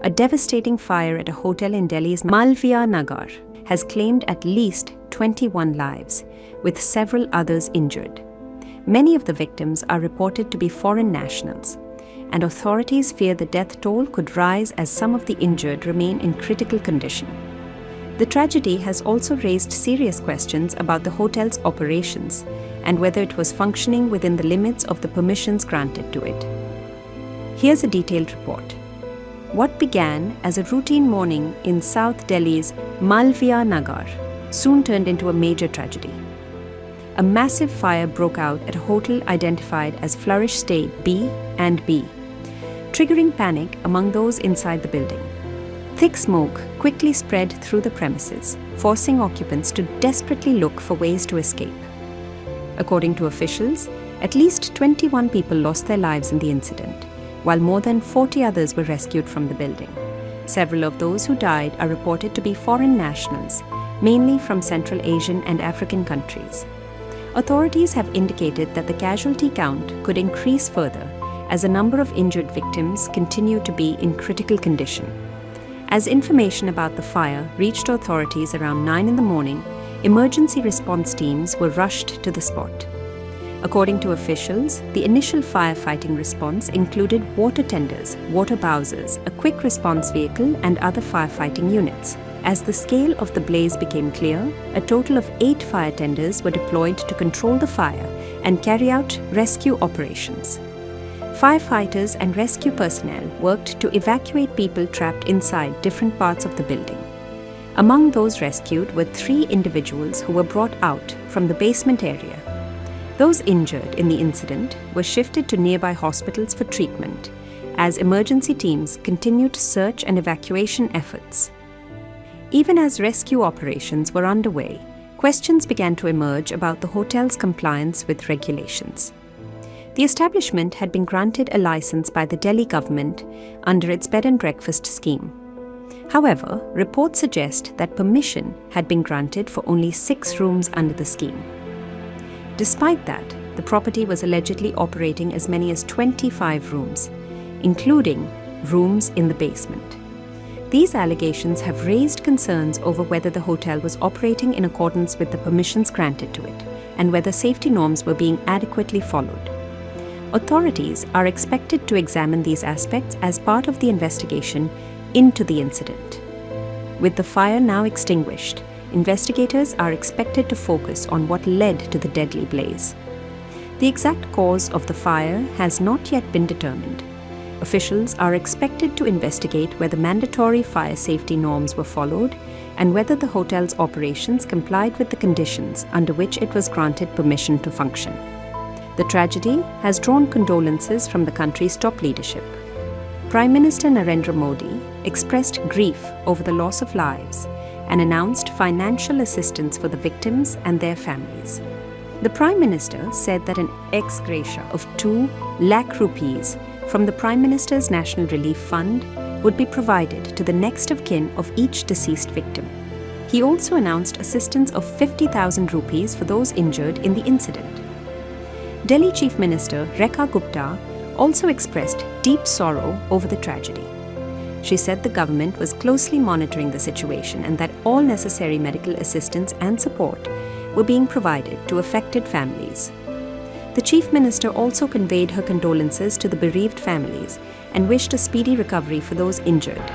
a devastating fire at a hotel in Delhi's Malviya Nagar has claimed at least 21 lives, with several others injured. Many of the victims are reported to be foreign nationals, and authorities fear the death toll could rise as some of the injured remain in critical condition. The tragedy has also raised serious questions about the hotel's operations and whether it was functioning within the limits of the permissions granted to it. Here's a detailed report. What began as a routine morning in South Delhi's Malviya Nagar soon turned into a major tragedy. A massive fire broke out at a hotel identified as Flourish Stay B and B, triggering panic among those inside the building. Thick smoke quickly spread through the premises, forcing occupants to desperately look for ways to escape. According to officials, at least 21 people lost their lives in the incident, while more than 40 others were rescued from the building. Several of those who died are reported to be foreign nationals, mainly from Central Asian and African countries. Authorities have indicated that the casualty count could increase further as a number of injured victims continue to be in critical condition. As information about the fire reached authorities around 9 in the morning, emergency response teams were rushed to the spot. According to officials, the initial firefighting response included water tenders, water bowsers, a quick response vehicle, and other firefighting units. As the scale of the blaze became clear, a total of 8 fire tenders were deployed to control the fire and carry out rescue operations. Firefighters and rescue personnel worked to evacuate people trapped inside different parts of the building. Among those rescued were 3 individuals who were brought out from the basement area. Those injured in the incident were shifted to nearby hospitals for treatment as emergency teams continued search and evacuation efforts. Even as rescue operations were underway, questions began to emerge about the hotel's compliance with regulations. The establishment had been granted a license by the Delhi government under its bed and breakfast scheme. However, reports suggest that permission had been granted for only 6 rooms under the scheme. Despite that, the property was allegedly operating as many as 25 rooms, including rooms in the basement. These allegations have raised concerns over whether the hotel was operating in accordance with the permissions granted to it and whether safety norms were being adequately followed. Authorities are expected to examine these aspects as part of the investigation into the incident. With the fire now extinguished, investigators are expected to focus on what led to the deadly blaze. The exact cause of the fire has not yet been determined. Officials are expected to investigate whether mandatory fire safety norms were followed and whether the hotel's operations complied with the conditions under which it was granted permission to function. The tragedy has drawn condolences from the country's top leadership. Prime Minister Narendra Modi expressed grief over the loss of lives and announced financial assistance for the victims and their families. The Prime Minister said that an ex gratia of 2 lakh rupees from the Prime Minister's National Relief Fund would be provided to the next of kin of each deceased victim. He also announced assistance of 50,000 rupees for those injured in the incident. Delhi Chief Minister Rekha Gupta also expressed deep sorrow over the tragedy. She said the government was closely monitoring the situation and that all necessary medical assistance and support were being provided to affected families. The Chief Minister also conveyed her condolences to the bereaved families and wished a speedy recovery for those injured.